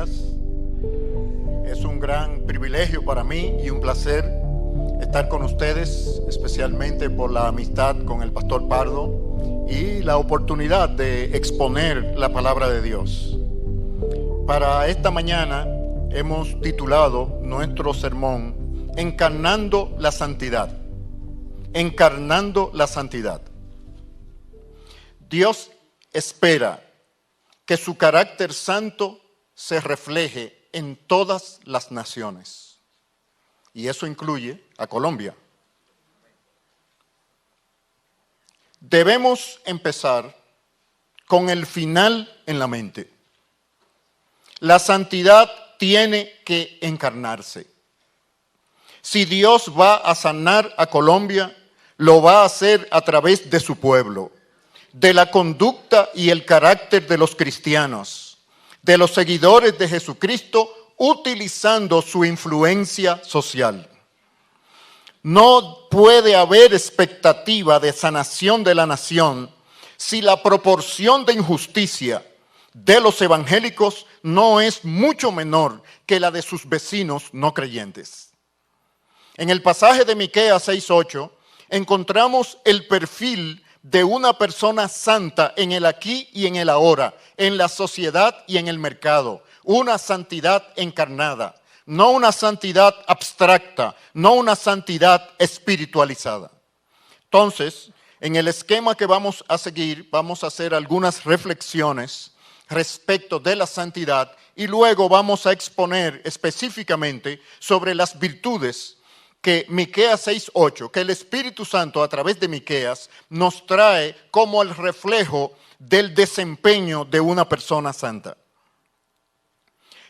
días. Es un gran privilegio para mí y un placer estar con ustedes, especialmente por la amistad con el pastor Pardo y la oportunidad de exponer la palabra de Dios. Para esta mañana hemos titulado nuestro sermón Encarnando la Santidad. Encarnando la Santidad. Dios espera que su carácter santo se refleje en todas las naciones. Y eso incluye a Colombia. Debemos empezar con el final en la mente. La santidad tiene que encarnarse. Si Dios va a sanar a Colombia, lo va a hacer a través de su pueblo, de la conducta y el carácter de los cristianos, de los seguidores de Jesucristo, utilizando su influencia social. No puede haber expectativa de sanación de la nación si la proporción de injusticia de los evangélicos no es mucho menor que la de sus vecinos no creyentes. En el pasaje de Miqueas 6:8 encontramos el perfil de una persona santa en el aquí y en el ahora, en la sociedad y en el mercado. Una santidad encarnada, no una santidad abstracta, no una santidad espiritualizada. Entonces, en el esquema que vamos a seguir, vamos a hacer algunas reflexiones respecto de la santidad y luego vamos a exponer específicamente sobre las virtudes que Miqueas 6:8, que el Espíritu Santo a través de Miqueas nos trae como el reflejo del desempeño de una persona santa.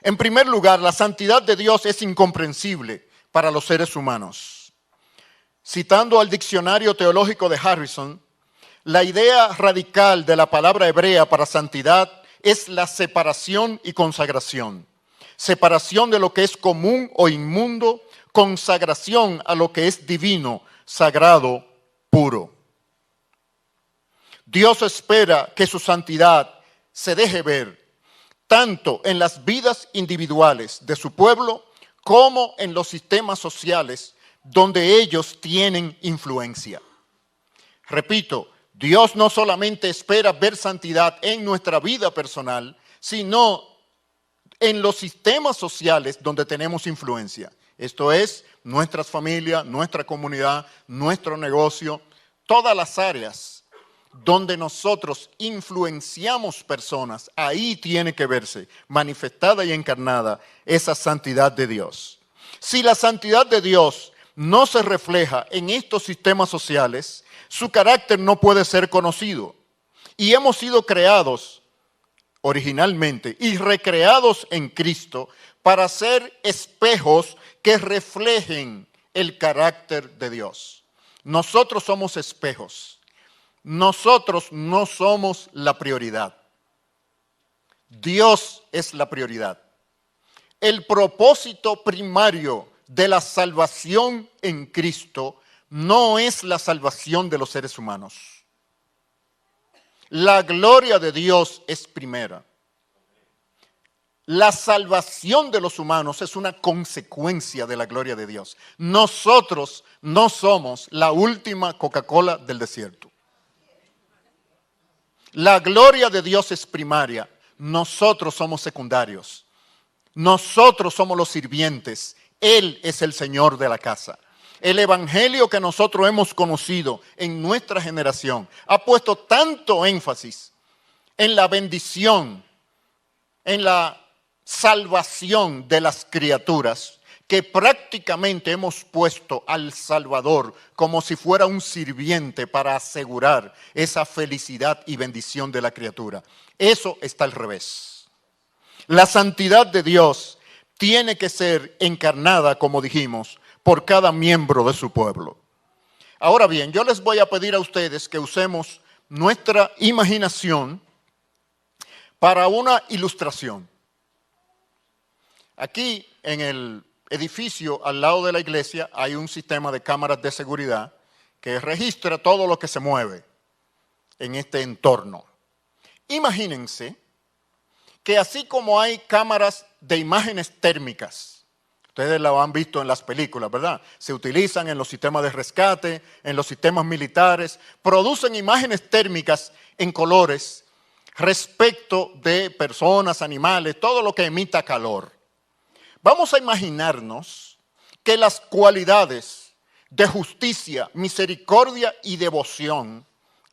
En primer lugar, la santidad de Dios es incomprensible para los seres humanos. Citando al diccionario teológico de Harrison, la idea radical de la palabra hebrea para santidad es la separación y consagración. Separación de lo que es común o inmundo, consagración a lo que es divino, sagrado, puro. Dios espera que su santidad se deje ver tanto en las vidas individuales de su pueblo como en los sistemas sociales donde ellos tienen influencia. Repito, Dios no solamente espera ver santidad en nuestra vida personal, sino en los sistemas sociales donde tenemos influencia. Esto es, nuestras familias, nuestra comunidad, nuestro negocio, todas las áreas donde nosotros influenciamos personas, ahí tiene que verse manifestada y encarnada esa santidad de Dios. Si la santidad de Dios no se refleja en estos sistemas sociales, su carácter no puede ser conocido. Y hemos sido creados originalmente y recreados en Cristo para ser espejos que reflejen el carácter de Dios. Nosotros somos espejos. Nosotros no somos la prioridad. Dios es la prioridad. El propósito primario de la salvación en Cristo no es la salvación de los seres humanos. La gloria de Dios es primera. La salvación de los humanos es una consecuencia de la gloria de Dios. Nosotros no somos la última Coca-Cola del desierto. La gloria de Dios es primaria. Nosotros somos secundarios. Nosotros somos los sirvientes. Él es el Señor de la casa. El evangelio que nosotros hemos conocido en nuestra generación ha puesto tanto énfasis en la bendición, en la salvación de las criaturas, que prácticamente hemos puesto al Salvador como si fuera un sirviente para asegurar esa felicidad y bendición de la criatura. Eso está al revés. La santidad de Dios tiene que ser encarnada, como dijimos, por cada miembro de su pueblo. Ahora bien, yo les voy a pedir a ustedes que usemos nuestra imaginación para una ilustración. Aquí en el edificio al lado de la iglesia hay un sistema de cámaras de seguridad que registra todo lo que se mueve en este entorno. Imagínense que así como hay cámaras de imágenes térmicas, ustedes lo han visto en las películas, ¿verdad? Se utilizan en los sistemas de rescate, en los sistemas militares, producen imágenes térmicas en colores respecto de personas, animales, todo lo que emita calor. Vamos a imaginarnos que las cualidades de justicia, misericordia y devoción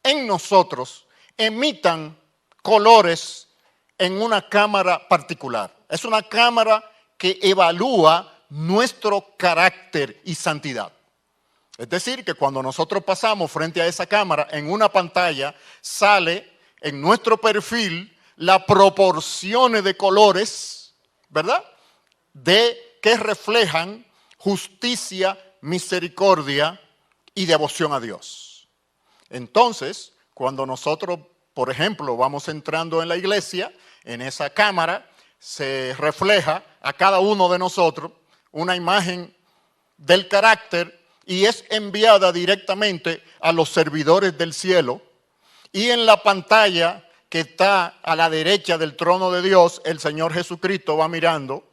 en nosotros emitan colores en una cámara particular. Es una cámara que evalúa nuestro carácter y santidad. Es decir, que cuando nosotros pasamos frente a esa cámara, en una pantalla sale en nuestro perfil las proporciones de colores, ¿verdad?, de que reflejan justicia, misericordia y devoción a Dios. Entonces, cuando nosotros, por ejemplo, vamos entrando en la iglesia, en esa cámara se refleja a cada uno de nosotros una imagen del carácter y es enviada directamente a los servidores del cielo. Y en la pantalla que está a la derecha del trono de Dios, el Señor Jesucristo va mirando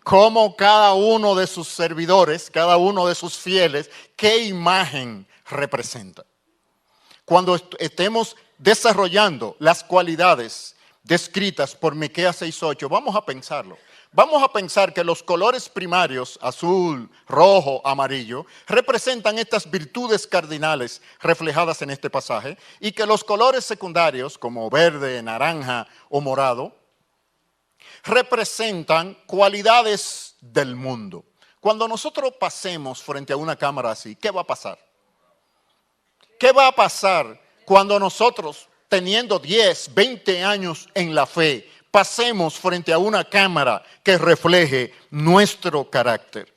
cómo cada uno de sus servidores, cada uno de sus fieles, qué imagen representa. Cuando estemos desarrollando las cualidades descritas por Miqueas 6:8, vamos a pensarlo. Vamos a pensar que los colores primarios, azul, rojo, amarillo, representan estas virtudes cardinales reflejadas en este pasaje y que los colores secundarios, como verde, naranja o morado, representan cualidades del mundo. Cuando nosotros pasemos frente a una cámara así, ¿qué va a pasar? ¿Qué va a pasar cuando nosotros, teniendo 10, 20 años en la fe, pasemos frente a una cámara que refleje nuestro carácter?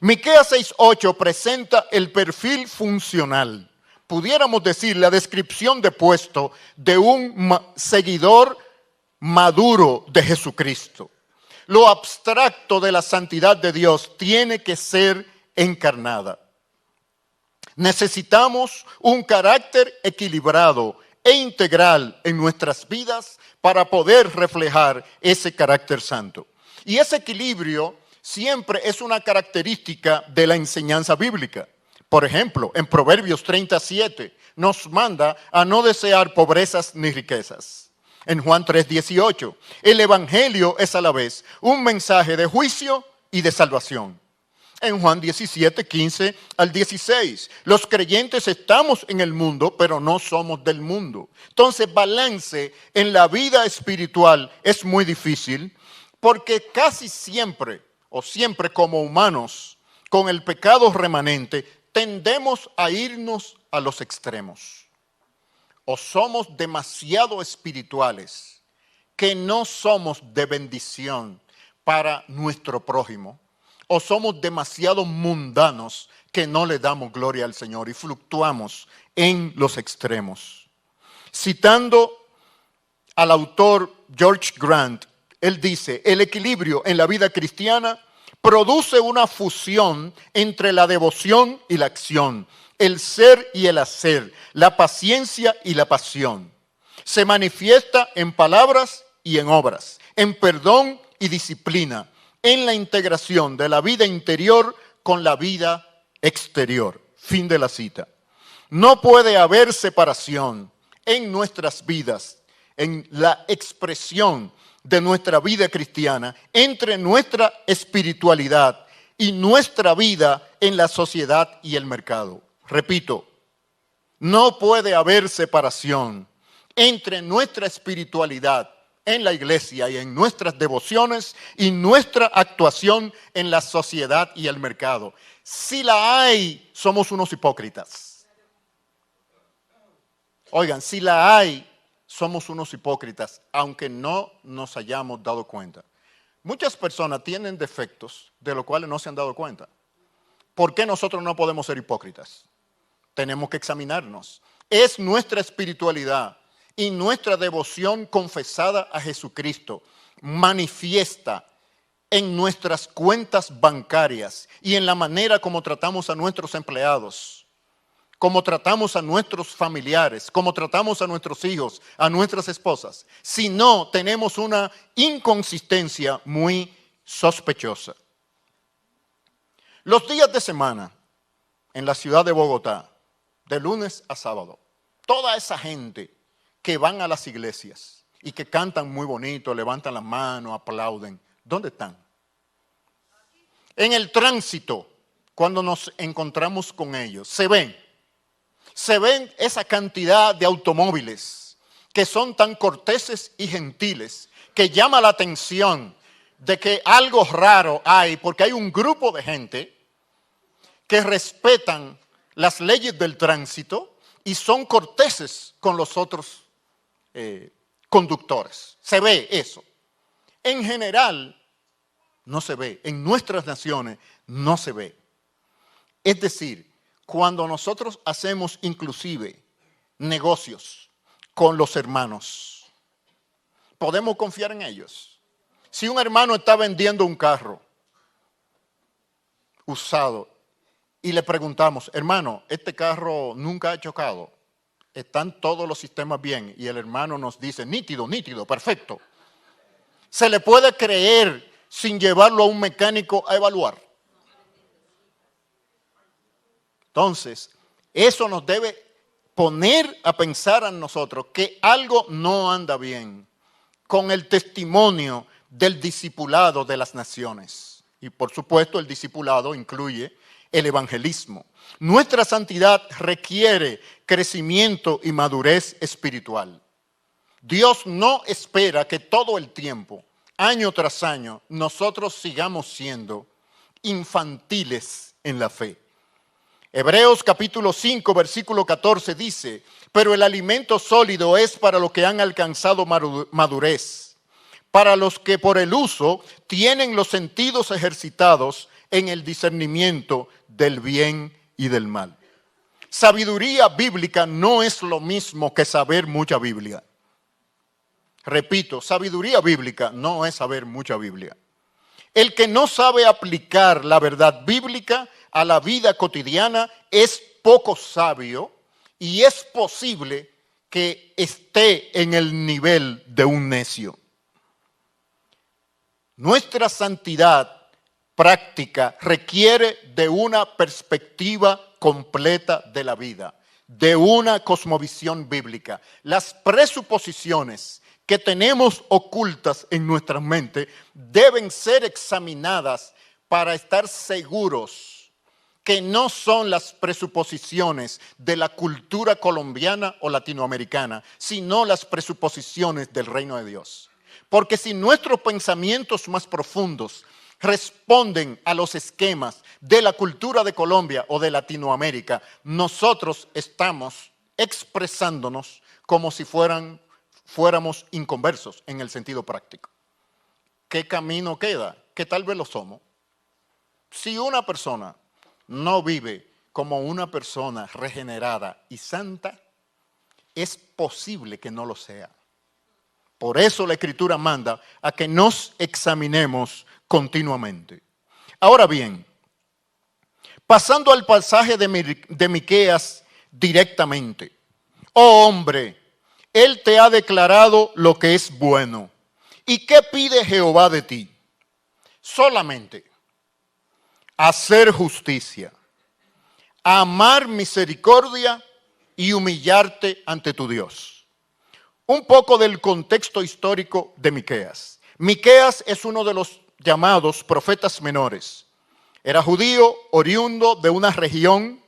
Miqueas 6:8 presenta el perfil funcional, pudiéramos decir la descripción de puesto de un seguidor maduro de Jesucristo. Lo abstracto de la santidad de Dios tiene que ser encarnada. Necesitamos un carácter equilibrado e integral en nuestras vidas para poder reflejar ese carácter santo. Y ese equilibrio siempre es una característica de la enseñanza bíblica. Por ejemplo, en Proverbios 37 nos manda a no desear pobrezas ni riquezas. En Juan 3:18, el evangelio es a la vez un mensaje de juicio y de salvación. En Juan 17:15 al 16, los creyentes estamos en el mundo, pero no somos del mundo. Entonces, balance en la vida espiritual es muy difícil porque casi siempre, o siempre como humanos, con el pecado remanente, tendemos a irnos a los extremos. O somos demasiado espirituales, que no somos de bendición para nuestro prójimo, o somos demasiado mundanos que no le damos gloria al Señor y fluctuamos en los extremos. Citando al autor George Grant, él dice, el equilibrio en la vida cristiana produce una fusión entre la devoción y la acción, el ser y el hacer, la paciencia y la pasión. Se manifiesta en palabras y en obras, en perdón y disciplina, en la integración de la vida interior con la vida exterior. Fin de la cita. No puede haber separación en nuestras vidas, en la expresión de nuestra vida cristiana, entre nuestra espiritualidad y nuestra vida en la sociedad y el mercado. Repito, no puede haber separación entre nuestra espiritualidad en la iglesia y en nuestras devociones y nuestra actuación en la sociedad y el mercado. Si la hay, somos unos hipócritas. Oigan, si la hay, somos unos hipócritas, aunque no nos hayamos dado cuenta. Muchas personas tienen defectos de los cuales no se han dado cuenta. ¿Por qué nosotros no podemos ser hipócritas? Tenemos que examinarnos. Es nuestra espiritualidad y nuestra devoción confesada a Jesucristo manifiesta en nuestras cuentas bancarias y en la manera como tratamos a nuestros empleados, como tratamos a nuestros familiares, como tratamos a nuestros hijos, a nuestras esposas, sino tenemos una inconsistencia muy sospechosa. Los días de semana en la ciudad de Bogotá, de lunes a sábado, toda esa gente que van a las iglesias y que cantan muy bonito, levantan las manos, aplauden, ¿dónde están? En el tránsito, cuando nos encontramos con ellos, se ven esa cantidad de automóviles que son tan corteses y gentiles, que llama la atención de que algo raro hay, porque hay un grupo de gente que respetan las leyes del tránsito y son corteses con los otros conductores. Se ve eso. En general, no se ve. En nuestras naciones no se ve. Es decir, cuando nosotros hacemos inclusive negocios con los hermanos, podemos confiar en ellos. Si un hermano está vendiendo un carro usado y le preguntamos, hermano, este carro nunca ha chocado, están todos los sistemas bien, y el hermano nos dice, nítido, nítido, perfecto, ¿se le puede creer sin llevarlo a un mecánico a evaluar? Entonces, eso nos debe poner a pensar a nosotros que algo no anda bien con el testimonio del discipulado de las naciones. Y por supuesto, el discipulado incluye el evangelismo. Nuestra santidad requiere crecimiento y madurez espiritual. Dios no espera que todo el tiempo, año tras año, nosotros sigamos siendo infantiles en la fe. Hebreos capítulo 5, versículo 14 dice, pero el alimento sólido es para los que han alcanzado madurez, para los que por el uso tienen los sentidos ejercitados en el discernimiento del bien y del mal. Sabiduría bíblica no es lo mismo que saber mucha Biblia. Repito, sabiduría bíblica no es saber mucha Biblia. El que no sabe aplicar la verdad bíblica a la vida cotidiana es poco sabio y es posible que esté en el nivel de un necio. Nuestra santidad práctica requiere de una perspectiva completa de la vida, de una cosmovisión bíblica. Las presuposiciones que tenemos ocultas en nuestra mente deben ser examinadas para estar seguros que no son las presuposiciones de la cultura colombiana o latinoamericana, sino las presuposiciones del reino de Dios. Porque si nuestros pensamientos más profundos responden a los esquemas de la cultura de Colombia o de Latinoamérica, nosotros estamos expresándonos como si fuéramos inconversos en el sentido práctico. ¿Qué camino queda? Que tal vez lo somos. Si una persona no vive como una persona regenerada y santa, es posible que no lo sea. Por eso la Escritura manda a que nos examinemos continuamente. Ahora bien, pasando al pasaje de Miqueas directamente. Oh hombre, Él te ha declarado lo que es bueno. ¿Y qué pide Jehová de ti? Solamente hacer justicia, amar misericordia y humillarte ante tu Dios. Un poco del contexto histórico de Miqueas. Miqueas es uno de los llamados profetas menores. Era judío, oriundo de una región,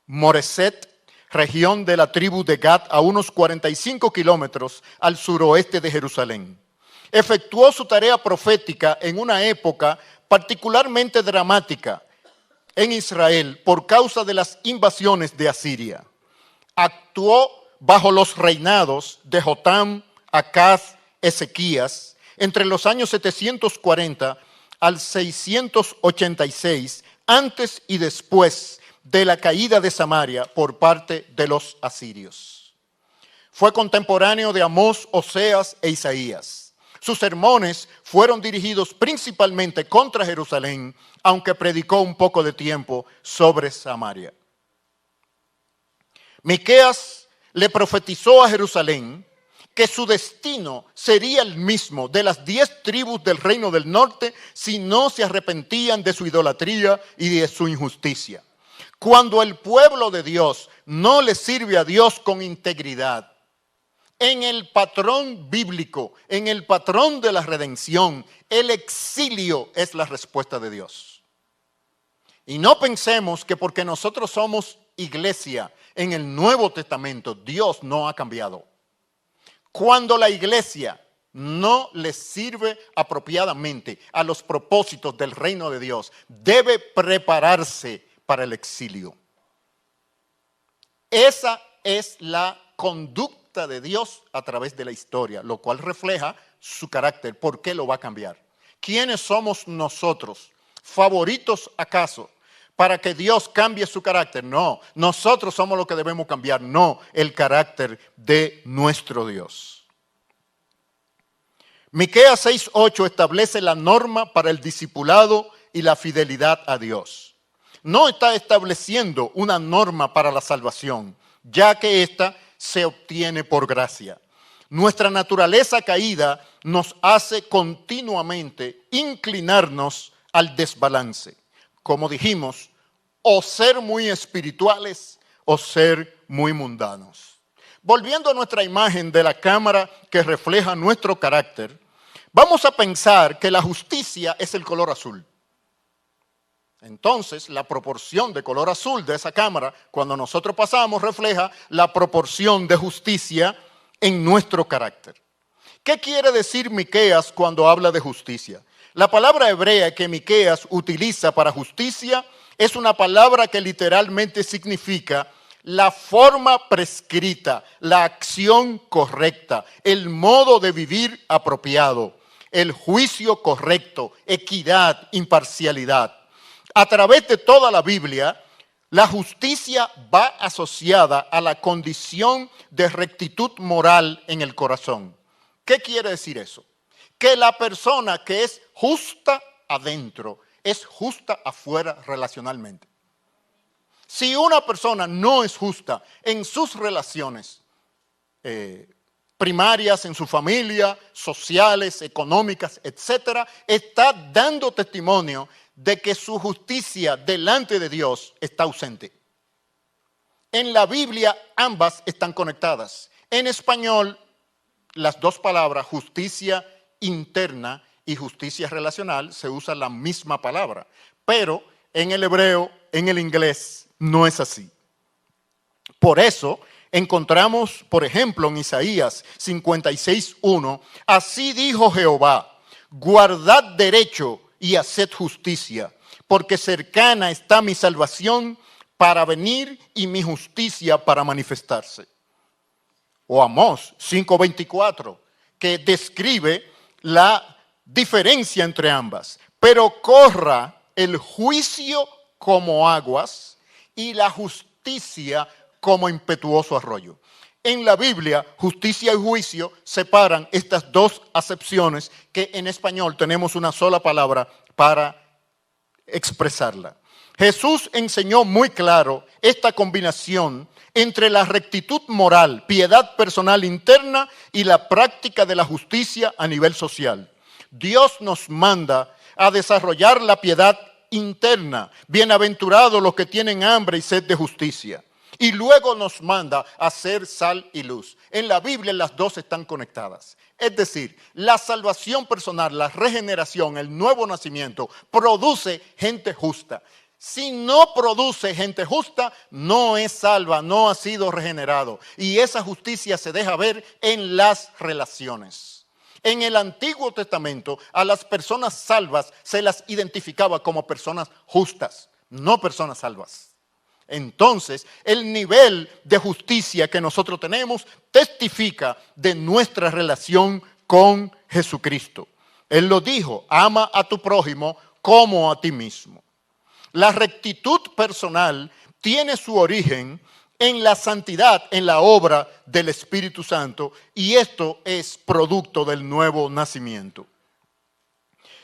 Moreset, región de la tribu de Gad, a unos 45 kilómetros al suroeste de Jerusalén. Efectuó su tarea profética en una época particularmente dramática en Israel por causa de las invasiones de Asiria. Actuó bajo los reinados de Jotam, Acaz, Ezequías, entre los años 740 al 686, antes y después de la caída de Samaria por parte de los asirios. Fue contemporáneo de Amós, Oseas e Isaías. Sus sermones fueron dirigidos principalmente contra Jerusalén, aunque predicó un poco de tiempo sobre Samaria. Miqueas le profetizó a Jerusalén que su destino sería el mismo de las 10 tribus del reino del norte si no se arrepentían de su idolatría y de su injusticia. Cuando el pueblo de Dios no le sirve a Dios con integridad, en el patrón bíblico, en el patrón de la redención, el exilio es la respuesta de Dios. Y no pensemos que porque nosotros somos iglesia en el Nuevo Testamento, Dios no ha cambiado. Cuando la iglesia no le sirve apropiadamente a los propósitos del reino de Dios, debe prepararse para el exilio. Esa es la conducta de Dios a través de la historia, lo cual refleja su carácter. ¿Por qué lo va a cambiar? ¿Quiénes somos nosotros? ¿Favoritos acaso para que Dios cambie su carácter? No, nosotros somos los que debemos cambiar, no el carácter de nuestro Dios. Miqueas 6:8 establece la norma para el discipulado y la fidelidad a Dios. No está estableciendo una norma para la salvación, ya que ésta se obtiene por gracia. Nuestra naturaleza caída nos hace continuamente inclinarnos al desbalance. Como dijimos, o ser muy espirituales o ser muy mundanos. Volviendo a nuestra imagen de la cámara que refleja nuestro carácter, vamos a pensar que la justicia es el color azul. Entonces, la proporción de color azul de esa cámara, cuando nosotros pasamos, refleja la proporción de justicia en nuestro carácter. ¿Qué quiere decir Miqueas cuando habla de justicia? La palabra hebrea que Miqueas utiliza para justicia es una palabra que literalmente significa la forma prescrita, la acción correcta, el modo de vivir apropiado, el juicio correcto, equidad, imparcialidad. A través de toda la Biblia, la justicia va asociada a la condición de rectitud moral en el corazón. ¿Qué quiere decir eso? Que la persona que es justa adentro es justa afuera relacionalmente. Si una persona no es justa en sus relaciones primarias, en su familia, sociales, económicas, etcétera, está dando testimonio de que su justicia delante de Dios está ausente. En la Biblia ambas están conectadas. En español, las dos palabras, justicia interna y justicia relacional, se usa la misma palabra. Pero en el hebreo, en el inglés, no es así. Por eso encontramos, por ejemplo, en Isaías 56:1, así dijo Jehová, guardad derecho y haced justicia, porque cercana está mi salvación para venir y mi justicia para manifestarse. O Amós 5:24, que describe la diferencia entre ambas. Pero corra el juicio como aguas y la justicia como impetuoso arroyo. En la Biblia, justicia y juicio separan estas dos acepciones que en español tenemos una sola palabra para expresarla. Jesús enseñó muy claro esta combinación entre la rectitud moral, piedad personal interna y la práctica de la justicia a nivel social. Dios nos manda a desarrollar la piedad interna. Bienaventurados los que tienen hambre y sed de justicia. Y luego nos manda a ser sal y luz. En la Biblia las dos están conectadas. Es decir, la salvación personal, la regeneración, el nuevo nacimiento, produce gente justa. Si no produce gente justa, no es salva, no ha sido regenerado. Y esa justicia se deja ver en las relaciones. En el Antiguo Testamento, a las personas salvas se las identificaba como personas justas, no personas salvas. Entonces, el nivel de justicia que nosotros tenemos testifica de nuestra relación con Jesucristo. Él lo dijo, ama a tu prójimo como a ti mismo. La rectitud personal tiene su origen en la santidad, en la obra del Espíritu Santo, y esto es producto del nuevo nacimiento.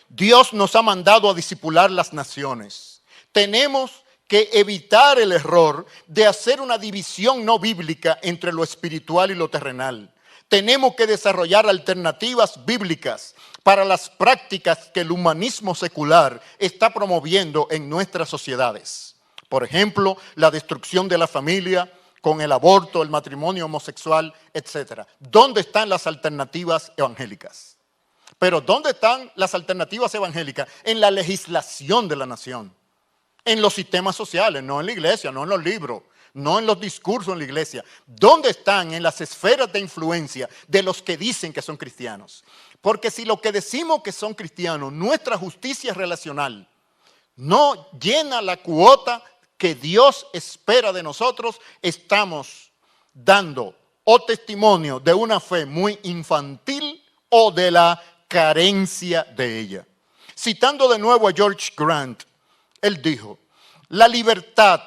Dios nos ha mandado a discipular las naciones. Tenemos que evitar el error de hacer una división no bíblica entre lo espiritual y lo terrenal. Tenemos que desarrollar alternativas bíblicas para las prácticas que el humanismo secular está promoviendo en nuestras sociedades. Por ejemplo, la destrucción de la familia con el aborto, el matrimonio homosexual, etc. ¿Dónde están las alternativas evangélicas? Pero ¿dónde están las alternativas evangélicas? En la legislación de la nación, en los sistemas sociales, no en la iglesia, no en los libros, no en los discursos en la iglesia. ¿Dónde están? En las esferas de influencia de los que dicen que son cristianos. Porque si lo que decimos que son cristianos, nuestra justicia relacional no llena la cuota que Dios espera de nosotros, estamos dando o testimonio de una fe muy infantil o de la carencia de ella. Citando de nuevo a George Grant, él dijo: la libertad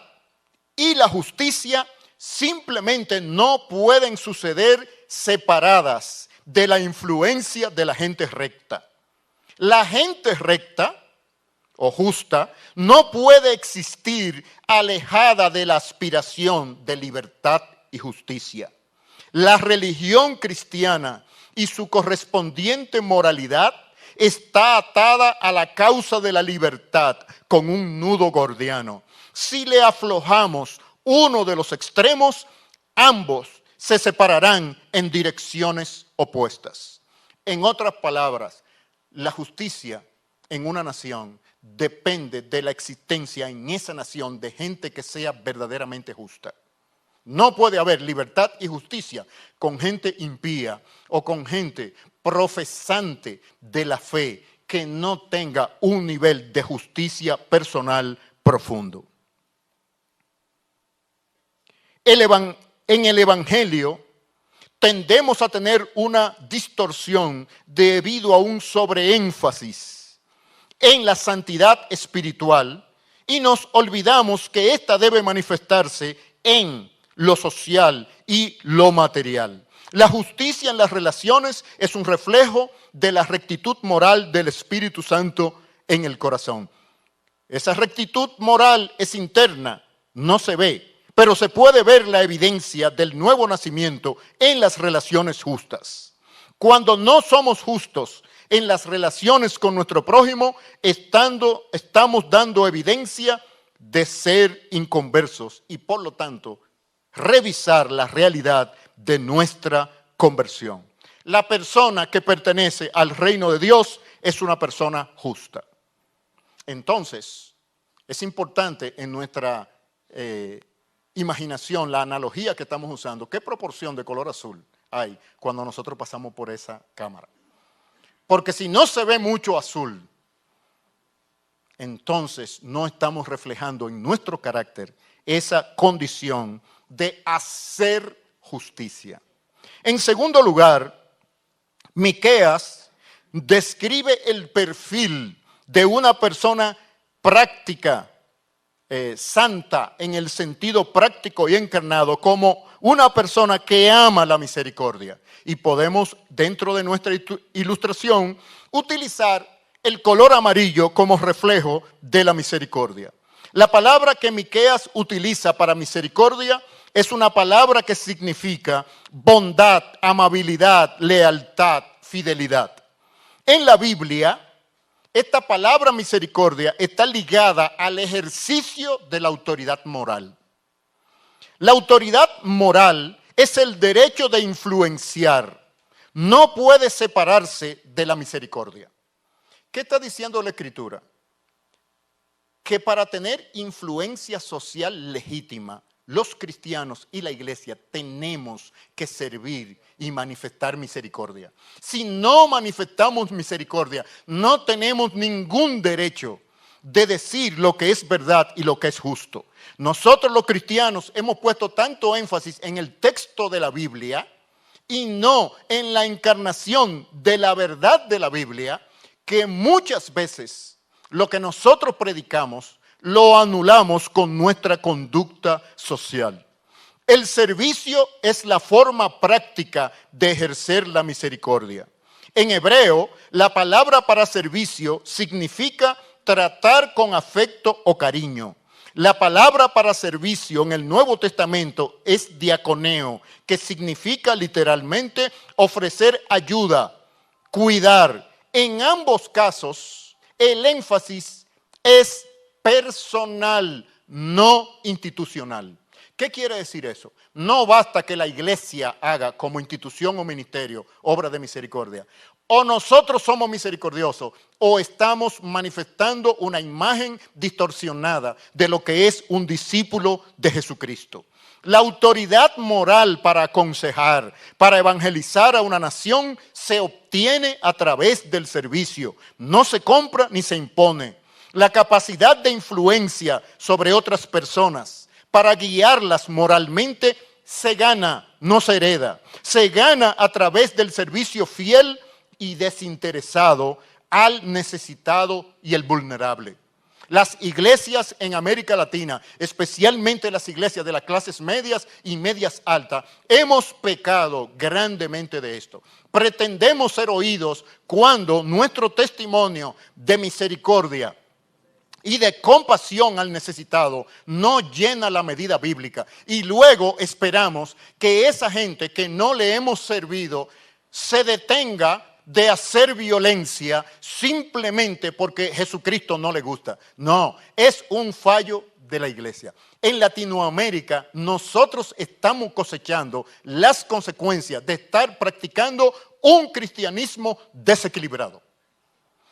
y la justicia simplemente no pueden suceder separadas de la influencia de la gente recta. La gente recta o justa no puede existir alejada de la aspiración de libertad y justicia. La religión cristiana y su correspondiente moralidad está atada a la causa de la libertad con un nudo gordiano. Si le aflojamos uno de los extremos, ambos se separarán en direcciones opuestas. En otras palabras, la justicia en una nación depende de la existencia en esa nación de gente que sea verdaderamente justa. No puede haber libertad y justicia con gente impía o con gente profesante de la fe que no tenga un nivel de justicia personal profundo. En el Evangelio tendemos a tener una distorsión debido a un sobreénfasis en la santidad espiritual y nos olvidamos que ésta debe manifestarse en lo social y lo material. La justicia en las relaciones es un reflejo de la rectitud moral del Espíritu Santo en el corazón. Esa rectitud moral es interna, no se ve, pero se puede ver la evidencia del nuevo nacimiento en las relaciones justas. Cuando no somos justos en las relaciones con nuestro prójimo, estamos dando evidencia de ser inconversos y por lo tanto revisar la realidad de nuestra conversión. La persona que pertenece al reino de Dios es una persona justa. Entonces, es importante en nuestra imaginación, la analogía que estamos usando, ¿qué proporción de color azul hay cuando nosotros pasamos por esa cámara? Porque si no se ve mucho azul, entonces no estamos reflejando en nuestro carácter esa condición de hacer justicia. En segundo lugar, Miqueas describe el perfil de una persona práctica, santa en el sentido práctico y encarnado, como una persona que ama la misericordia. Y podemos, dentro de nuestra ilustración, utilizar el color amarillo como reflejo de la misericordia. La palabra que Miqueas utiliza para misericordia es una palabra que significa bondad, amabilidad, lealtad, fidelidad. En la Biblia, esta palabra misericordia está ligada al ejercicio de la autoridad moral. La autoridad moral es el derecho de influenciar. No puede separarse de la misericordia. ¿Qué está diciendo la Escritura? Que para tener influencia social legítima, los cristianos y la iglesia tenemos que servir y manifestar misericordia. Si no manifestamos misericordia, no tenemos ningún derecho de decir lo que es verdad y lo que es justo. Nosotros los cristianos hemos puesto tanto énfasis en el texto de la Biblia y no en la encarnación de la verdad de la Biblia, que muchas veces lo que nosotros predicamos lo anulamos con nuestra conducta social. El servicio es la forma práctica de ejercer la misericordia. En hebreo, la palabra para servicio significa tratar con afecto o cariño. La palabra para servicio en el Nuevo Testamento es diaconeo, que significa literalmente ofrecer ayuda, cuidar. En ambos casos, el énfasis es personal, no institucional. ¿Qué quiere decir eso? No basta que la iglesia haga como institución o ministerio obra de misericordia. O nosotros somos misericordiosos o estamos manifestando una imagen distorsionada de lo que es un discípulo de Jesucristo. La autoridad moral para aconsejar, para evangelizar a una nación se obtiene a través del servicio. No se compra ni se impone. La capacidad de influencia sobre otras personas para guiarlas moralmente se gana, no se hereda. Se gana a través del servicio fiel y desinteresado al necesitado y el vulnerable. Las iglesias en América Latina, especialmente las iglesias de las clases medias y medias altas, hemos pecado grandemente de esto. Pretendemos ser oídos cuando nuestro testimonio de misericordia y de compasión al necesitado no llena la medida bíblica. Y luego esperamos que esa gente que no le hemos servido se detenga de hacer violencia simplemente porque Jesucristo no le gusta. No, es un fallo de la iglesia. En Latinoamérica nosotros estamos cosechando las consecuencias de estar practicando un cristianismo desequilibrado.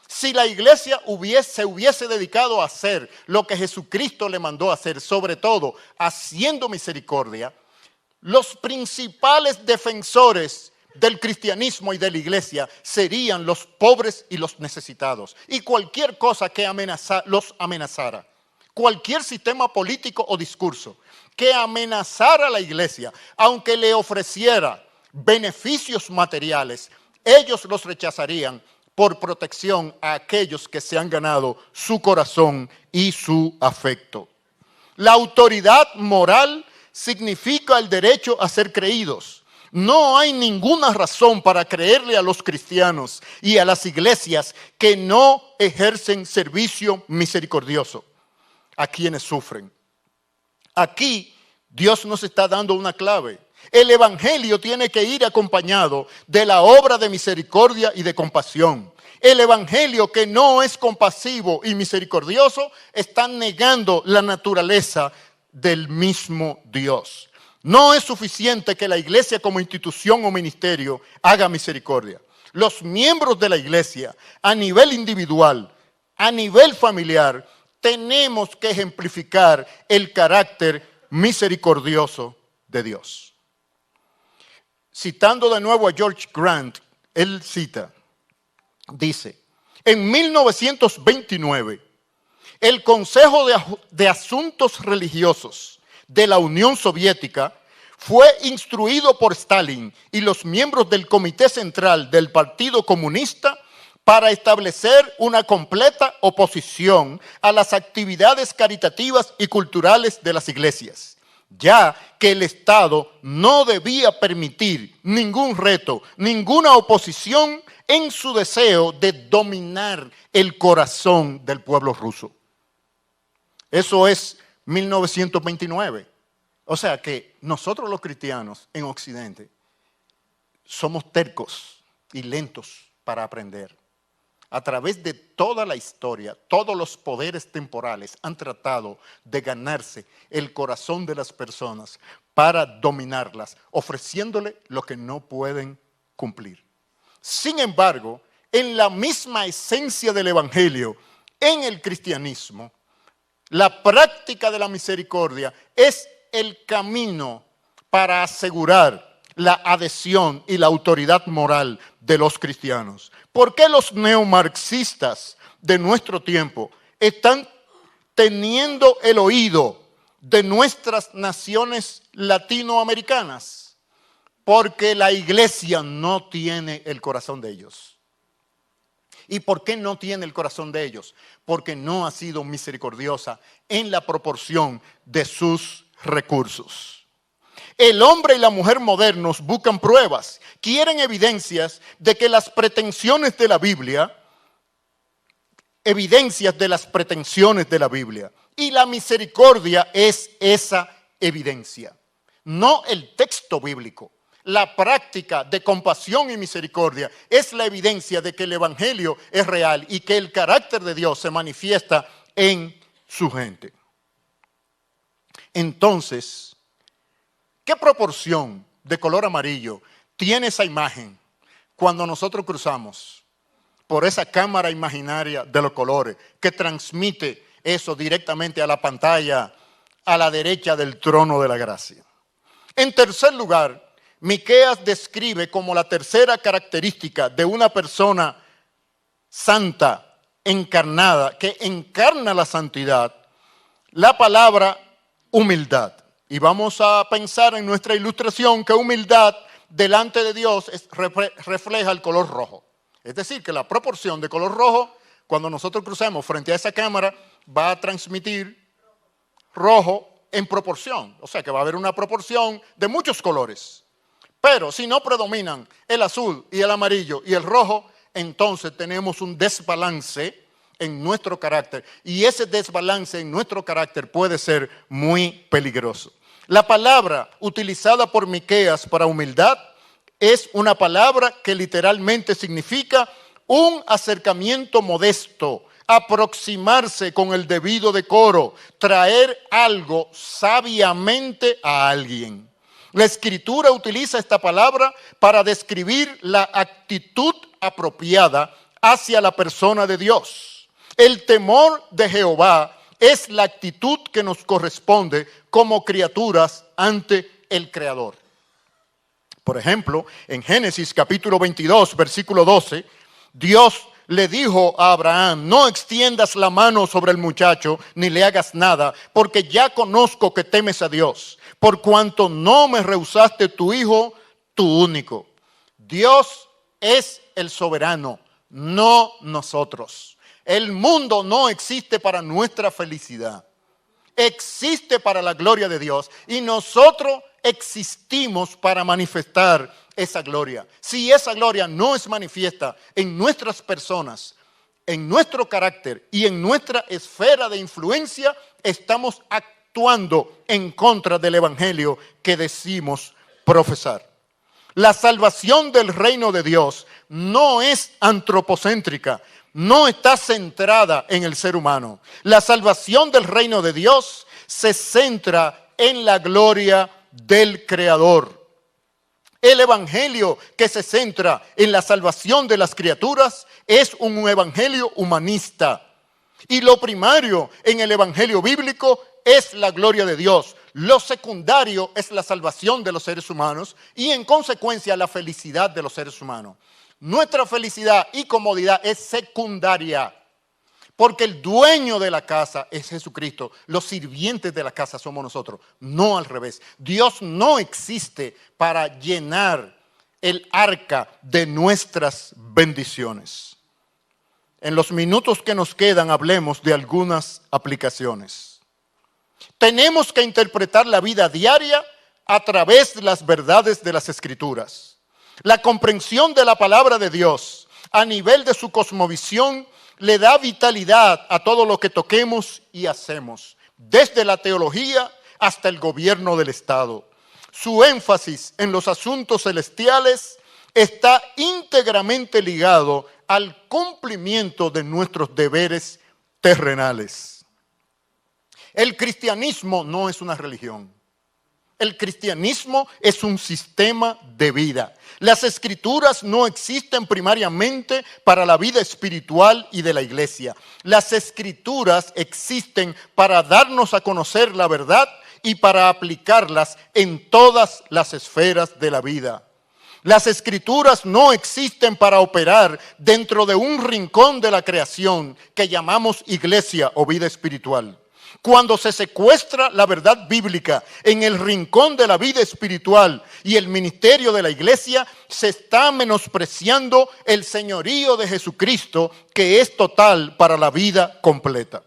Si la iglesia se hubiese dedicado a hacer lo que Jesucristo le mandó a hacer, sobre todo haciendo misericordia, los principales defensores del cristianismo y de la iglesia serían los pobres y los necesitados. Y cualquier cosa que los amenazara, cualquier sistema político o discurso que amenazara a la iglesia, aunque le ofreciera beneficios materiales, ellos los rechazarían por protección a aquellos que se han ganado su corazón y su afecto. La autoridad moral significa el derecho a ser creídos. No hay ninguna razón para creerle a los cristianos y a las iglesias que no ejercen servicio misericordioso a quienes sufren. Aquí Dios nos está dando una clave. El evangelio tiene que ir acompañado de la obra de misericordia y de compasión. El evangelio que no es compasivo y misericordioso está negando la naturaleza del mismo Dios. No es suficiente que la iglesia como institución o ministerio haga misericordia. Los miembros de la iglesia, a nivel individual, a nivel familiar, tenemos que ejemplificar el carácter misericordioso de Dios. Citando de nuevo a George Grant, él dice, en 1929, el Consejo de Asuntos Religiosos de la Unión Soviética fue instruido por Stalin y los miembros del Comité Central del Partido Comunista para establecer una completa oposición a las actividades caritativas y culturales de las iglesias, ya que el Estado no debía permitir ningún reto, ninguna oposición en su deseo de dominar el corazón del pueblo ruso. Eso es 1929. O sea que nosotros los cristianos en Occidente somos tercos y lentos para aprender. A través de toda la historia, todos los poderes temporales han tratado de ganarse el corazón de las personas para dominarlas, ofreciéndole lo que no pueden cumplir. Sin embargo, en la misma esencia del evangelio, en el cristianismo, la práctica de la misericordia es el camino para asegurar la adhesión y la autoridad moral de los cristianos. ¿Por qué los neomarxistas de nuestro tiempo están teniendo el oído de nuestras naciones latinoamericanas? Porque la iglesia no tiene el corazón de ellos. ¿Y por qué no tiene el corazón de ellos? Porque no ha sido misericordiosa en la proporción de sus recursos. El hombre y la mujer modernos buscan pruebas, quieren evidencias de que las pretensiones de la Biblia evidencias de las pretensiones de la Biblia. Y la misericordia es esa evidencia, no el texto bíblico. La práctica de compasión y misericordia es la evidencia de que el Evangelio es real y que el carácter de Dios se manifiesta en su gente. Entonces, ¿qué proporción de color amarillo tiene esa imagen cuando nosotros cruzamos por esa cámara imaginaria de los colores que transmite eso directamente a la pantalla a la derecha del trono de la gracia? En tercer lugar, Miqueas describe como la tercera característica de una persona santa, encarnada, que encarna la santidad, la palabra humildad. Y vamos a pensar en nuestra ilustración que humildad delante de Dios refleja el color rojo. Es decir, que la proporción de color rojo, cuando nosotros crucemos frente a esa cámara, va a transmitir rojo en proporción. O sea que va a haber una proporción de muchos colores. Pero si no predominan el azul y el amarillo y el rojo, entonces tenemos un desbalance en nuestro carácter. Y ese desbalance en nuestro carácter puede ser muy peligroso. La palabra utilizada por Miqueas para humildad es una palabra que literalmente significa un acercamiento modesto, aproximarse con el debido decoro, traer algo sabiamente a alguien. La Escritura utiliza esta palabra para describir la actitud apropiada hacia la persona de Dios. El temor de Jehová es la actitud que nos corresponde como criaturas ante el Creador. Por ejemplo, en Génesis capítulo 22, versículo 12, Dios le dijo a Abraham: no extiendas la mano sobre el muchacho ni le hagas nada, porque ya conozco que temes a Dios, por cuanto no me rehusaste tu hijo, tu único. Dios es el soberano, no nosotros. El mundo no existe para nuestra felicidad, existe para la gloria de Dios y nosotros existimos para manifestar esa gloria. Si esa gloria no es manifiesta en nuestras personas, en nuestro carácter y en nuestra esfera de influencia, estamos actuando en contra del evangelio que decimos profesar. La salvación del reino de Dios no es antropocéntrica, no está centrada en el ser humano. La salvación del reino de Dios se centra en la gloria del Creador. El evangelio que se centra en la salvación de las criaturas es un evangelio humanista. Y lo primario en el evangelio bíblico es la gloria de Dios. Lo secundario es la salvación de los seres humanos y en consecuencia la felicidad de los seres humanos. Nuestra felicidad y comodidad es secundaria, porque el dueño de la casa es Jesucristo. Los sirvientes de la casa somos nosotros, no al revés. Dios no existe para llenar el arca de nuestras bendiciones. En los minutos que nos quedan hablemos de algunas aplicaciones. Tenemos que interpretar la vida diaria a través de las verdades de las Escrituras. La comprensión de la palabra de Dios a nivel de su cosmovisión le da vitalidad a todo lo que toquemos y hacemos, desde la teología hasta el gobierno del Estado. Su énfasis en los asuntos celestiales está íntegramente ligado al cumplimiento de nuestros deberes terrenales. El cristianismo no es una religión. El cristianismo es un sistema de vida. Las escrituras no existen primariamente para la vida espiritual y de la iglesia. Las escrituras existen para darnos a conocer la verdad y para aplicarlas en todas las esferas de la vida. Las escrituras no existen para operar dentro de un rincón de la creación que llamamos iglesia o vida espiritual. Cuando se secuestra la verdad bíblica en el rincón de la vida espiritual y el ministerio de la iglesia, se está menospreciando el señorío de Jesucristo, que es total para la vida completa.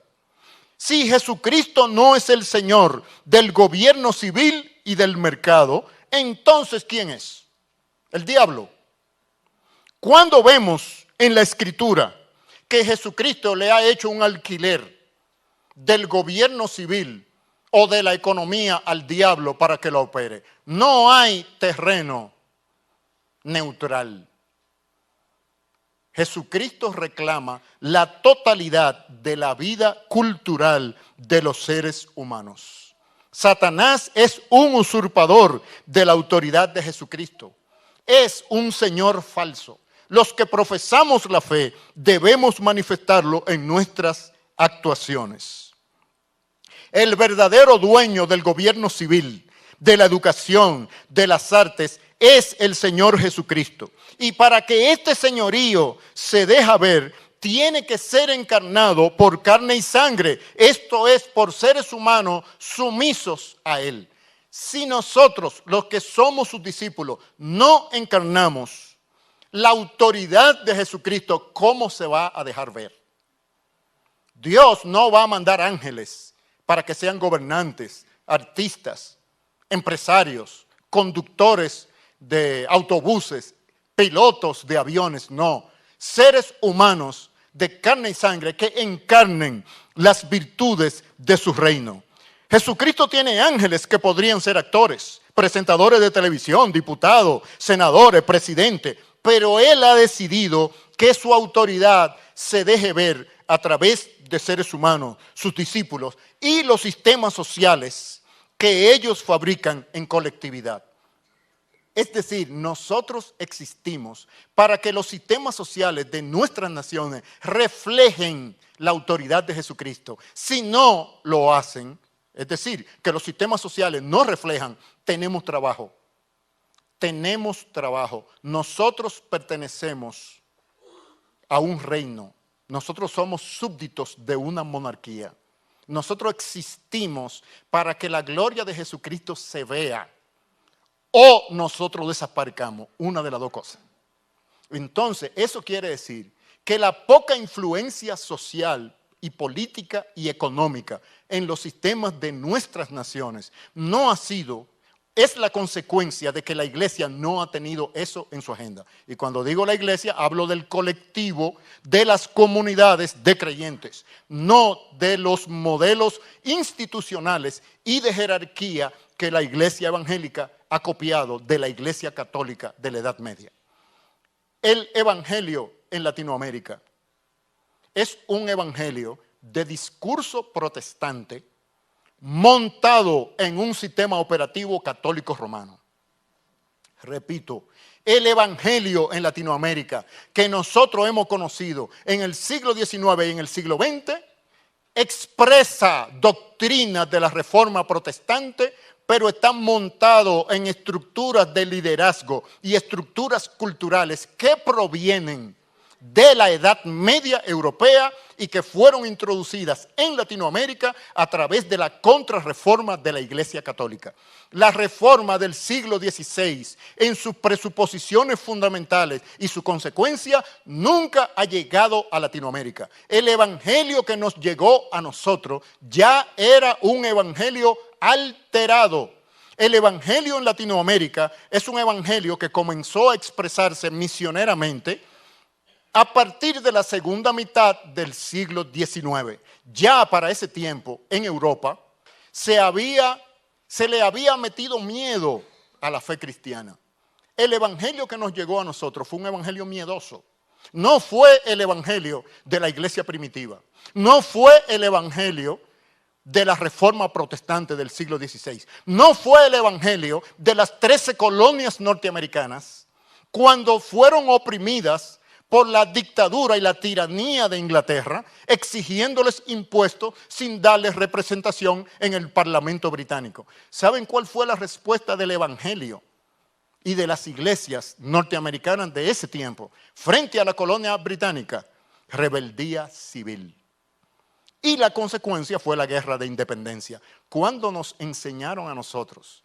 Si Jesucristo no es el Señor del gobierno civil y del mercado, entonces ¿quién es? El diablo. Cuando vemos en la Escritura que Jesucristo le ha hecho un alquiler del gobierno civil o de la economía al diablo para que lo opere. No hay terreno neutral. Jesucristo reclama la totalidad de la vida cultural de los seres humanos. Satanás es un usurpador de la autoridad de Jesucristo. Es un señor falso. Los que profesamos la fe debemos manifestarlo en nuestras actuaciones. El verdadero dueño del gobierno civil, de la educación, de las artes, es el Señor Jesucristo. Y para que este señorío se deje ver, tiene que ser encarnado por carne y sangre. Esto es, por seres humanos sumisos a Él. Si nosotros, los que somos sus discípulos, no encarnamos la autoridad de Jesucristo, ¿cómo se va a dejar ver? Dios no va a mandar ángeles para que sean gobernantes, artistas, empresarios, conductores de autobuses, pilotos de aviones, no. Seres humanos de carne y sangre que encarnen las virtudes de su reino. Jesucristo tiene ángeles que podrían ser actores, presentadores de televisión, diputados, senadores, presidentes, pero Él ha decidido que su autoridad se deje ver a través de seres humanos, sus discípulos y los sistemas sociales que ellos fabrican en colectividad. Es decir, nosotros existimos para que los sistemas sociales de nuestras naciones reflejen la autoridad de Jesucristo. Si no lo hacen, es decir, que los sistemas sociales no reflejan, tenemos trabajo. Tenemos trabajo. Nosotros pertenecemos a un reino. Nosotros somos súbditos de una monarquía. Nosotros existimos para que la gloria de Jesucristo se vea. O nosotros desaparezcamos, una de las dos cosas. Entonces, eso quiere decir que la poca influencia social y política y económica en los sistemas de nuestras naciones es la consecuencia de que la iglesia no ha tenido eso en su agenda. Y cuando digo la iglesia, hablo del colectivo de las comunidades de creyentes, no de los modelos institucionales y de jerarquía que la iglesia evangélica ha copiado de la iglesia católica de la Edad Media. El evangelio en Latinoamérica es un evangelio de discurso protestante montado en un sistema operativo católico romano. Repito, el evangelio en Latinoamérica que nosotros hemos conocido en el siglo XIX y en el siglo XX expresa doctrinas de la reforma protestante, pero están montados en estructuras de liderazgo y estructuras culturales que provienen de la Edad Media europea y que fueron introducidas en Latinoamérica a través de la contrarreforma de la Iglesia Católica. La reforma del siglo XVI, en sus presuposiciones fundamentales y su consecuencia, nunca ha llegado a Latinoamérica. El evangelio que nos llegó a nosotros ya era un evangelio alterado. El evangelio en Latinoamérica es un evangelio que comenzó a expresarse misioneramente a partir de la segunda mitad del siglo XIX. Ya para ese tiempo en Europa se le había metido miedo a la fe cristiana. El evangelio que nos llegó a nosotros fue un evangelio miedoso. No fue el evangelio de la iglesia primitiva. No fue el evangelio de la reforma protestante del siglo XVI. No fue el evangelio de las 13 colonias norteamericanas cuando fueron oprimidas por la dictadura y la tiranía de Inglaterra, exigiéndoles impuestos sin darles representación en el Parlamento británico. ¿Saben cuál fue la respuesta del evangelio y de las iglesias norteamericanas de ese tiempo frente a la colonia británica? Rebeldía civil. Y la consecuencia fue la guerra de independencia. Cuando nos enseñaron a nosotros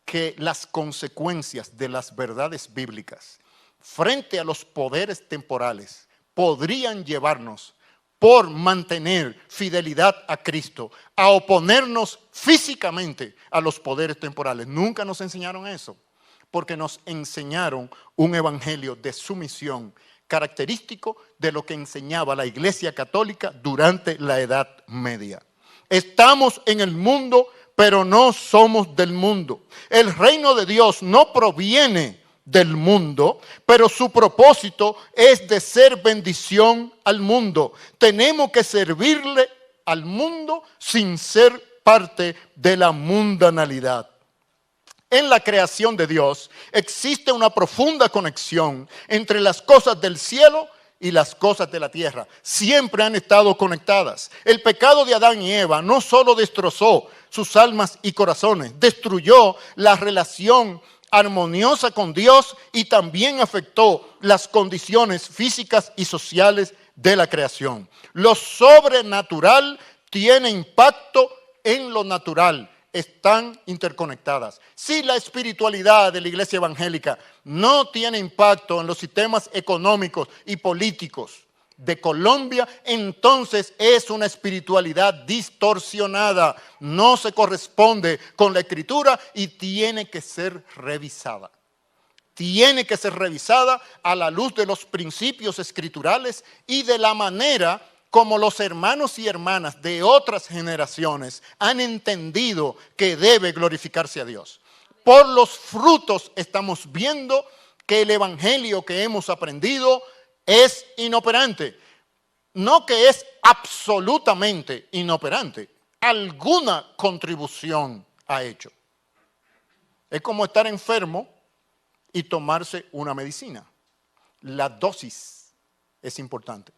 que las consecuencias de las verdades bíblicas frente a los poderes temporales podrían llevarnos, por mantener fidelidad a Cristo, a oponernos físicamente a los poderes temporales. Nunca nos enseñaron eso, porque nos enseñaron un evangelio de sumisión característico de lo que enseñaba la Iglesia Católica durante la Edad Media. Estamos en el mundo, pero no somos del mundo. El reino de Dios no proviene del mundo, pero su propósito es de ser bendición al mundo. Tenemos que servirle al mundo sin ser parte de la mundanalidad. En la creación de Dios existe una profunda conexión entre las cosas del cielo y las cosas de la tierra. Siempre han estado conectadas. El pecado de Adán y Eva no solo destrozó sus almas y corazones, destruyó la relación armoniosa con Dios y también afectó las condiciones físicas y sociales de la creación. Lo sobrenatural tiene impacto en lo natural. Están interconectadas. Si la espiritualidad de la iglesia evangélica no tiene impacto en los sistemas económicos y políticos de Colombia, entonces es una espiritualidad distorsionada, no se corresponde con la Escritura y tiene que ser revisada. Tiene que ser revisada a la luz de los principios escriturales y de la manera como los hermanos y hermanas de otras generaciones han entendido que debe glorificarse a Dios. Por los frutos estamos viendo que el evangelio que hemos aprendido es inoperante. No que es absolutamente inoperante. Alguna contribución ha hecho. Es como estar enfermo y tomarse una medicina. La dosis es importante.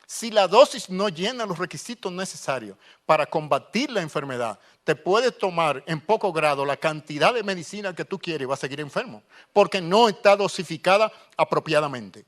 Si la dosis no llena los requisitos necesarios para combatir la enfermedad, te puedes tomar en poco grado la cantidad de medicina que tú quieres y vas a seguir enfermo, porque no está dosificada apropiadamente.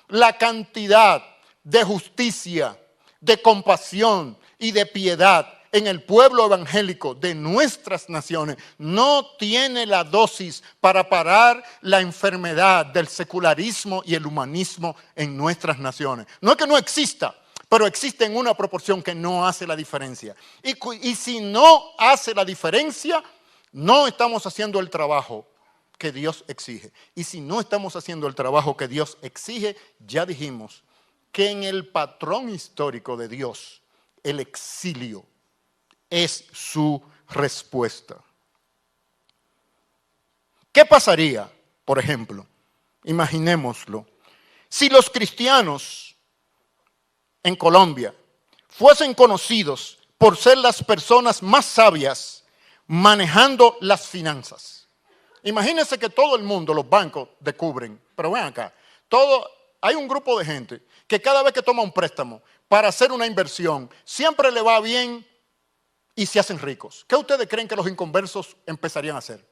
La cantidad de justicia, de compasión y de piedad en el pueblo evangélico de nuestras naciones no tiene la dosis para parar la enfermedad del secularismo y el humanismo en nuestras naciones. No es que no exista, pero existe en una proporción que no hace la diferencia. Y si no hace la diferencia, no estamos haciendo el trabajo que Dios exige. Y si no estamos haciendo el trabajo que Dios exige, ya dijimos que en el patrón histórico de Dios, el exilio es su respuesta. ¿Qué pasaría, por ejemplo? Imaginémoslo. Si los cristianos en Colombia fuesen conocidos por ser las personas más sabias manejando las finanzas. Imagínense que todo el mundo, los bancos descubren, pero ven acá, hay un grupo de gente que cada vez que toma un préstamo para hacer una inversión, siempre le va bien y se hacen ricos. ¿Qué ustedes creen que los inconversos empezarían a hacer?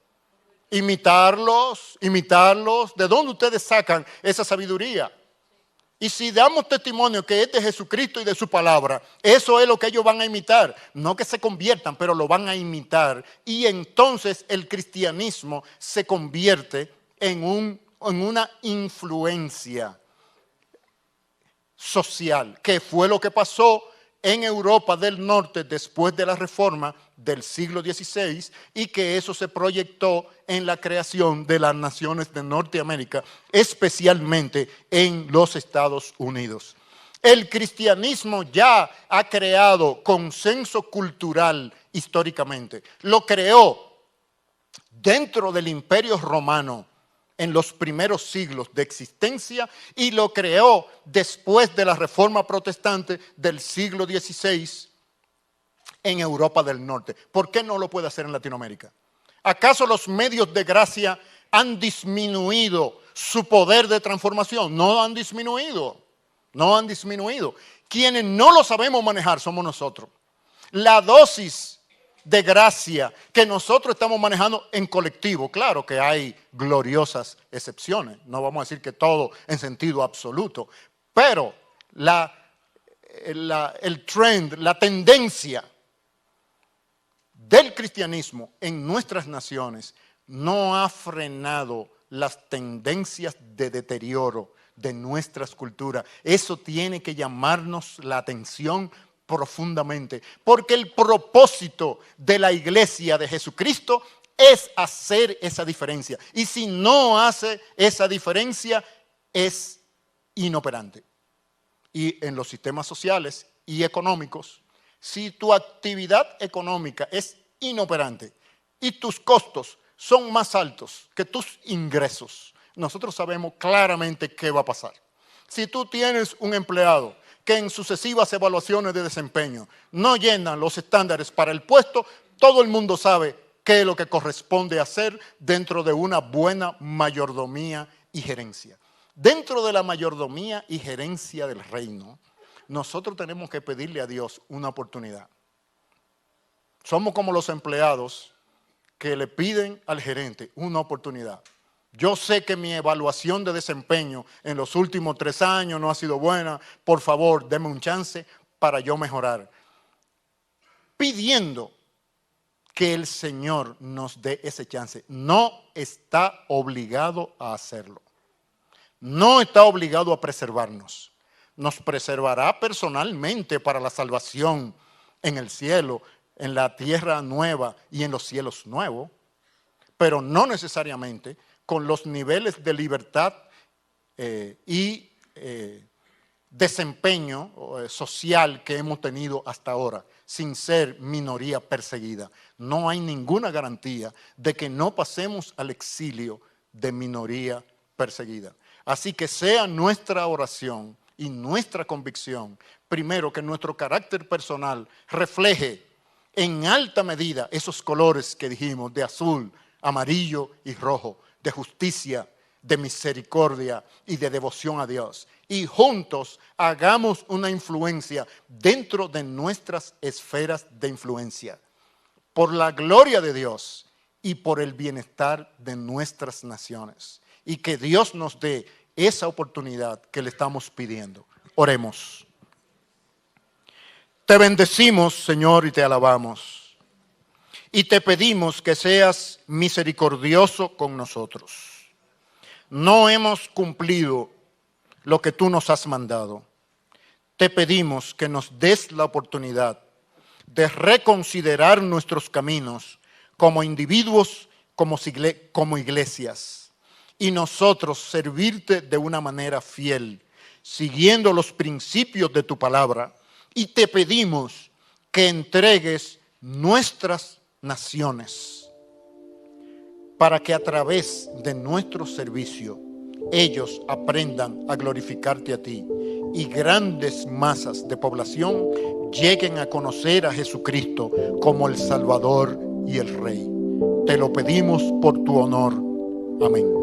Imitarlos. ¿De dónde ustedes sacan esa sabiduría? Y si damos testimonio que es de Jesucristo y de su palabra, eso es lo que ellos van a imitar. No que se conviertan, pero lo van a imitar. Y entonces el cristianismo se convierte en una influencia social, que fue lo que pasó en Europa del Norte después de la Reforma del siglo XVI y que eso se proyectó en la creación de las naciones de Norteamérica, especialmente en los Estados Unidos. El cristianismo ya ha creado consenso cultural históricamente. Lo creó dentro del Imperio Romano en los primeros siglos de existencia y lo creó después de la Reforma Protestante del siglo XVI en Europa del Norte. ¿Por qué no lo puede hacer en Latinoamérica? ¿Acaso los medios de gracia han disminuido su poder de transformación? No han disminuido. Quienes no lo sabemos manejar somos nosotros. La dosis de gracia que nosotros estamos manejando en colectivo. Claro que hay gloriosas excepciones, no vamos a decir que todo en sentido absoluto, pero el trend, la tendencia del cristianismo en nuestras naciones no ha frenado las tendencias de deterioro de nuestras culturas. Eso tiene que llamarnos la atención profundamente, porque el propósito de la iglesia de Jesucristo es hacer esa diferencia. Y si no hace esa diferencia, es inoperante. Y en los sistemas sociales y económicos, si tu actividad económica es inoperante y tus costos son más altos que tus ingresos, nosotros sabemos claramente qué va a pasar. Si tú tienes un empleado que en sucesivas evaluaciones de desempeño no llenan los estándares para el puesto, todo el mundo sabe qué es lo que corresponde hacer dentro de una buena mayordomía y gerencia. Dentro de la mayordomía y gerencia del reino, nosotros tenemos que pedirle a Dios una oportunidad. Somos como los empleados que le piden al gerente una oportunidad. Yo sé que mi evaluación de desempeño en los últimos 3 años no ha sido buena. Por favor, deme un chance para yo mejorar. Pidiendo que el Señor nos dé ese chance. No está obligado a hacerlo. No está obligado a preservarnos. Nos preservará personalmente para la salvación en el cielo, en la tierra nueva y en los cielos nuevos, pero no necesariamente con los niveles de libertad y desempeño social que hemos tenido hasta ahora, sin ser minoría perseguida. No hay ninguna garantía de que no pasemos al exilio de minoría perseguida. Así que sea nuestra oración y nuestra convicción, primero, que nuestro carácter personal refleje en alta medida esos colores que dijimos, de azul, amarillo y rojo, de justicia, de misericordia y de devoción a Dios. Y juntos hagamos una influencia dentro de nuestras esferas de influencia, por la gloria de Dios y por el bienestar de nuestras naciones. Y que Dios nos dé esa oportunidad que le estamos pidiendo. Oremos. Te bendecimos, Señor, y te alabamos. Y te pedimos que seas misericordioso con nosotros. No hemos cumplido lo que tú nos has mandado. Te pedimos que nos des la oportunidad de reconsiderar nuestros caminos como individuos, como iglesias, y nosotros servirte de una manera fiel, siguiendo los principios de tu palabra. Y te pedimos que entregues nuestras naciones para que a través de nuestro servicio ellos aprendan a glorificarte a ti y grandes masas de población lleguen a conocer a Jesucristo como el Salvador y el Rey. Te lo pedimos por tu honor. Amén.